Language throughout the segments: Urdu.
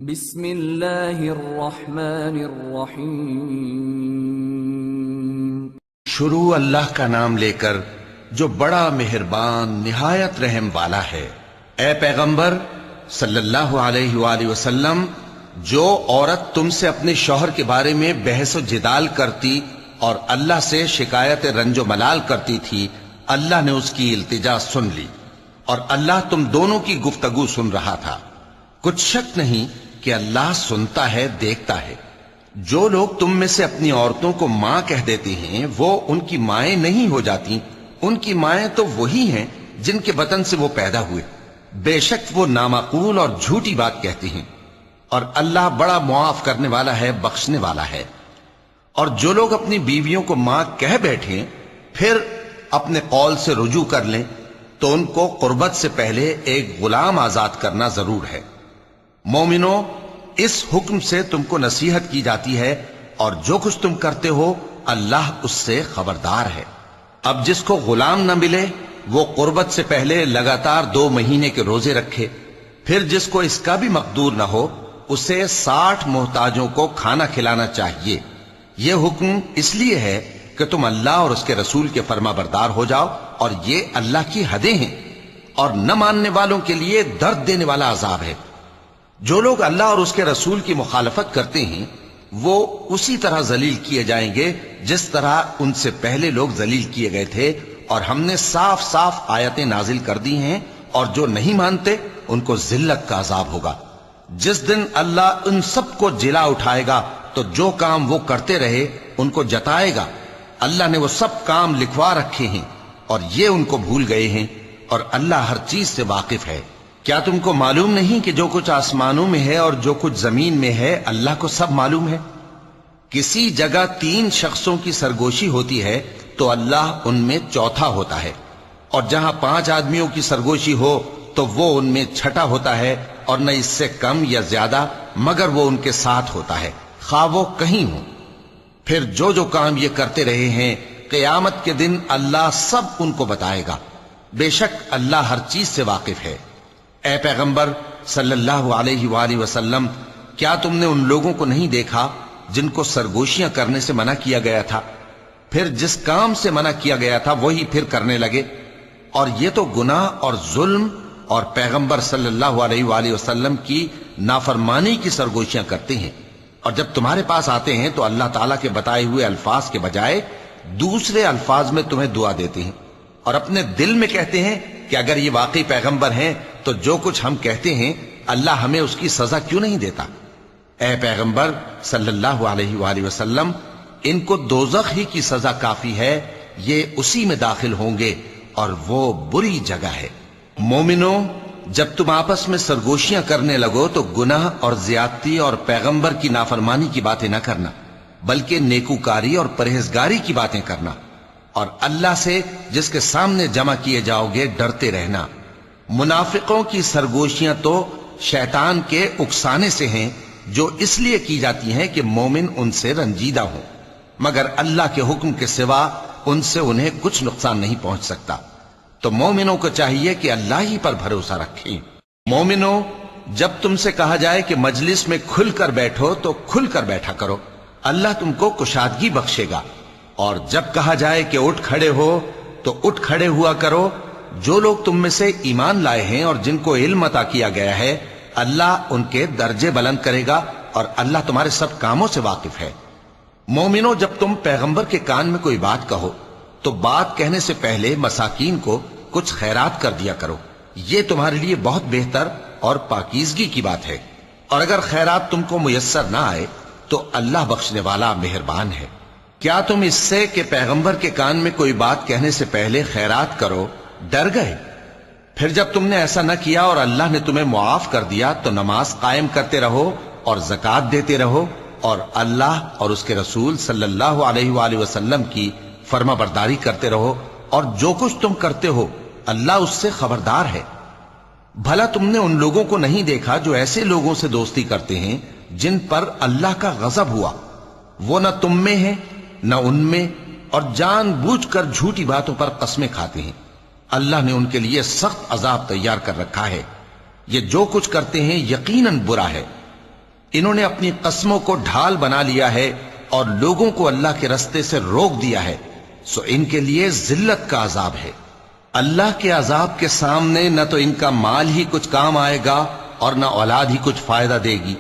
بسم اللہ الرحمن الرحیم۔ شروع اللہ کا نام لے کر جو بڑا مہربان نہایت رحم والا ہے۔ اے پیغمبر صلی اللہ علیہ وآلہ وسلم، جو عورت تم سے اپنے شوہر کے بارے میں بحث و جدال کرتی اور اللہ سے شکایت رنج و ملال کرتی تھی، اللہ نے اس کی التجا سن لی اور اللہ تم دونوں کی گفتگو سن رہا تھا۔ کچھ شک نہیں کہ اللہ سنتا ہے، دیکھتا ہے۔ جو لوگ تم میں سے اپنی عورتوں کو ماں کہہ دیتے ہیں وہ ان کی مائیں نہیں ہو جاتی، ان کی مائیں تو وہی ہیں جن کے بطن سے وہ پیدا ہوئے۔ بے شک وہ نامعقول اور جھوٹی بات کہتے ہیں، اور اللہ بڑا معاف کرنے والا ہے، بخشنے والا ہے۔ اور جو لوگ اپنی بیویوں کو ماں کہہ بیٹھیں پھر اپنے قول سے رجوع کر لیں تو ان کو قربت سے پہلے ایک غلام آزاد کرنا ضرور ہے۔ مومنو، اس حکم سے تم کو نصیحت کی جاتی ہے اور جو کچھ تم کرتے ہو اللہ اس سے خبردار ہے۔ اب جس کو غلام نہ ملے وہ قربت سے پہلے لگاتار 2 مہینے کے روزے رکھے، پھر جس کو اس کا بھی مقدور نہ ہو اسے 60 محتاجوں کو کھانا کھلانا چاہیے۔ یہ حکم اس لیے ہے کہ تم اللہ اور اس کے رسول کے فرما بردار ہو جاؤ، اور یہ اللہ کی حدیں ہیں، اور نہ ماننے والوں کے لیے درد دینے والا عذاب ہے۔ جو لوگ اللہ اور اس کے رسول کی مخالفت کرتے ہیں وہ اسی طرح ذلیل کیے جائیں گے جس طرح ان سے پہلے لوگ ذلیل کیے گئے تھے، اور ہم نے صاف صاف آیتیں نازل کر دی ہیں، اور جو نہیں مانتے ان کو ذلت کا عذاب ہوگا۔ جس دن اللہ ان سب کو جلا اٹھائے گا تو جو کام وہ کرتے رہے ان کو جتائے گا۔ اللہ نے وہ سب کام لکھوا رکھے ہیں اور یہ ان کو بھول گئے ہیں، اور اللہ ہر چیز سے واقف ہے۔ کیا تم کو معلوم نہیں کہ جو کچھ آسمانوں میں ہے اور جو کچھ زمین میں ہے اللہ کو سب معلوم ہے؟ کسی جگہ 3 شخصوں کی سرگوشی ہوتی ہے تو اللہ ان میں چوتھا ہوتا ہے، اور جہاں 5 آدمیوں کی سرگوشی ہو تو وہ ان میں چھٹا ہوتا ہے، اور نہ اس سے کم یا زیادہ مگر وہ ان کے ساتھ ہوتا ہے، خواہ وہ کہیں ہو۔ پھر جو جو کام یہ کرتے رہے ہیں قیامت کے دن اللہ سب ان کو بتائے گا۔ بے شک اللہ ہر چیز سے واقف ہے۔ اے پیغمبر صلی اللہ علیہ وآلہ وسلم، کیا تم نے ان لوگوں کو نہیں دیکھا جن کو سرگوشیاں کرنے سے منع کیا گیا تھا، پھر جس کام سے منع کیا گیا تھا وہی پھر کرنے لگے؟ اور یہ تو گناہ اور ظلم اور پیغمبر صلی اللہ علیہ وآلہ وسلم کی نافرمانی کی سرگوشیاں کرتے ہیں، اور جب تمہارے پاس آتے ہیں تو اللہ تعالیٰ کے بتائے ہوئے الفاظ کے بجائے دوسرے الفاظ میں تمہیں دعا دیتے ہیں، اور اپنے دل میں کہتے ہیں کہ اگر یہ واقعی پیغمبر ہیں تو جو کچھ ہم کہتے ہیں اللہ ہمیں اس کی سزا کیوں نہیں دیتا؟ اے پیغمبر صلی اللہ علیہ وآلہ وسلم، ان کو دوزخ ہی کی سزا کافی ہے، یہ اسی میں داخل ہوں گے اور وہ بری جگہ ہے۔ مومنو، جب تم آپس میں سرگوشیاں کرنے لگو تو گناہ اور زیادتی اور پیغمبر کی نافرمانی کی باتیں نہ کرنا، بلکہ نیکوکاری اور پرہیزگاری کی باتیں کرنا، اور اللہ سے جس کے سامنے جمع کیے جاؤ گے ڈرتے رہنا۔ منافقوں کی سرگوشیاں تو شیطان کے اکسانے سے ہیں جو اس لیے کی جاتی ہیں کہ مومن ان سے رنجیدہ ہوں، مگر اللہ کے حکم کے سوا ان سے انہیں کچھ نقصان نہیں پہنچ سکتا۔ تو مومنوں کو چاہیے کہ اللہ ہی پر بھروسہ رکھیں۔ مومنوں، جب تم سے کہا جائے کہ مجلس میں کھل کر بیٹھو تو کھل کر بیٹھا کرو، اللہ تم کو کشادگی بخشے گا، اور جب کہا جائے کہ اٹھ کھڑے ہو تو اٹھ کھڑے ہوا کرو۔ جو لوگ تم میں سے ایمان لائے ہیں اور جن کو علم عطا کیا گیا ہے اللہ ان کے درجے بلند کرے گا، اور اللہ تمہارے سب کاموں سے واقف ہے۔ مومنوں، جب تم پیغمبر کے کان میں کوئی بات کہو تو بات کہنے سے پہلے مساکین کو کچھ خیرات کر دیا کرو، یہ تمہارے لیے بہت بہتر اور پاکیزگی کی بات ہے، اور اگر خیرات تم کو میسر نہ آئے تو اللہ بخشنے والا مہربان ہے۔ کیا تم اس سے کہ پیغمبر کے کان میں کوئی بات کہنے سے پہلے خیرات کرو ڈر گئے؟ پھر جب تم نے ایسا نہ کیا اور اللہ نے تمہیں معاف کر دیا تو نماز قائم کرتے رہو اور زکوٰۃ دیتے رہو، اور اللہ اور اس کے رسول صلی اللہ علیہ وآلہ وسلم کی فرما برداری کرتے رہو، اور جو کچھ تم کرتے ہو اللہ اس سے خبردار ہے۔ بھلا تم نے ان لوگوں کو نہیں دیکھا جو ایسے لوگوں سے دوستی کرتے ہیں جن پر اللہ کا غضب ہوا؟ وہ نہ تم میں ہیں نہ ان میں، اور جان بوجھ کر جھوٹی باتوں پر قسمیں کھاتے ہیں۔ اللہ نے ان کے لیے سخت عذاب تیار کر رکھا ہے۔ یہ جو کچھ کرتے ہیں یقیناً برا ہے۔ انہوں نے اپنی قسموں کو ڈھال بنا لیا ہے اور لوگوں کو اللہ کے رستے سے روک دیا ہے، سو ان کے لیے ذلت کا عذاب ہے۔ اللہ کے عذاب کے سامنے نہ تو ان کا مال ہی کچھ کام آئے گا اور نہ اولاد ہی کچھ فائدہ دے گی۔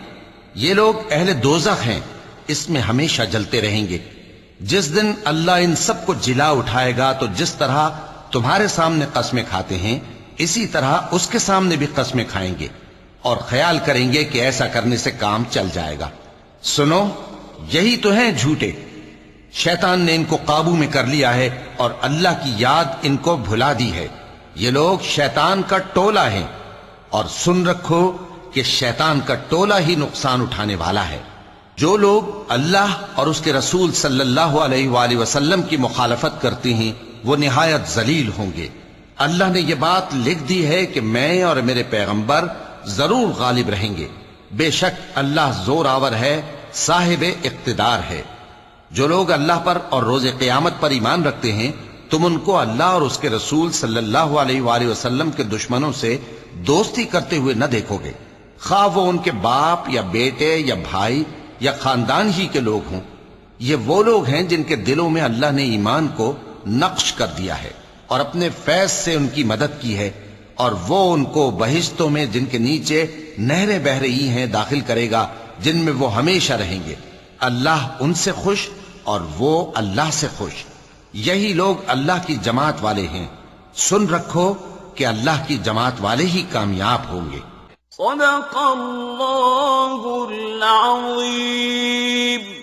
یہ لوگ اہل دوزخ ہیں، اس میں ہمیشہ جلتے رہیں گے۔ جس دن اللہ ان سب کو جلا اٹھائے گا تو جس طرح تمہارے سامنے قسمیں کھاتے ہیں اسی طرح اس کے سامنے بھی قسمیں کھائیں گے اور خیال کریں گے کہ ایسا کرنے سے کام چل جائے گا۔ سنو، یہی تو ہیں جھوٹے۔ شیطان نے ان کو قابو میں کر لیا ہے اور اللہ کی یاد ان کو بھلا دی ہے۔ یہ لوگ شیطان کا ٹولہ ہیں، اور سن رکھو کہ شیطان کا ٹولہ ہی نقصان اٹھانے والا ہے۔ جو لوگ اللہ اور اس کے رسول صلی اللہ علیہ وآلہ وسلم کی مخالفت کرتے ہیں وہ نہایت ذلیل ہوں گے۔ اللہ نے یہ بات لکھ دی ہے کہ میں اور میرے پیغمبر ضرور غالب رہیں گے۔ بے شک اللہ زور آور ہے، صاحب اقتدار ہے۔ جو لوگ اللہ پر اور روز قیامت پر ایمان رکھتے ہیں تم ان کو اللہ اور اس کے رسول صلی اللہ علیہ وآلہ وسلم کے دشمنوں سے دوستی کرتے ہوئے نہ دیکھو گے، خواہ وہ ان کے باپ یا بیٹے یا بھائی یا خاندان ہی کے لوگ ہوں۔ یہ وہ لوگ ہیں جن کے دلوں میں اللہ نے ایمان کو نقش کر دیا ہے اور اپنے فیض سے ان کی مدد کی ہے، اور وہ ان کو بہشتوں میں جن کے نیچے نہریں بہ رہی ہیں داخل کرے گا، جن میں وہ ہمیشہ رہیں گے۔ اللہ ان سے خوش اور وہ اللہ سے خوش۔ یہی لوگ اللہ کی جماعت والے ہیں۔ سن رکھو کہ اللہ کی جماعت والے ہی کامیاب ہوں گے۔ صدق اللہ العظیم۔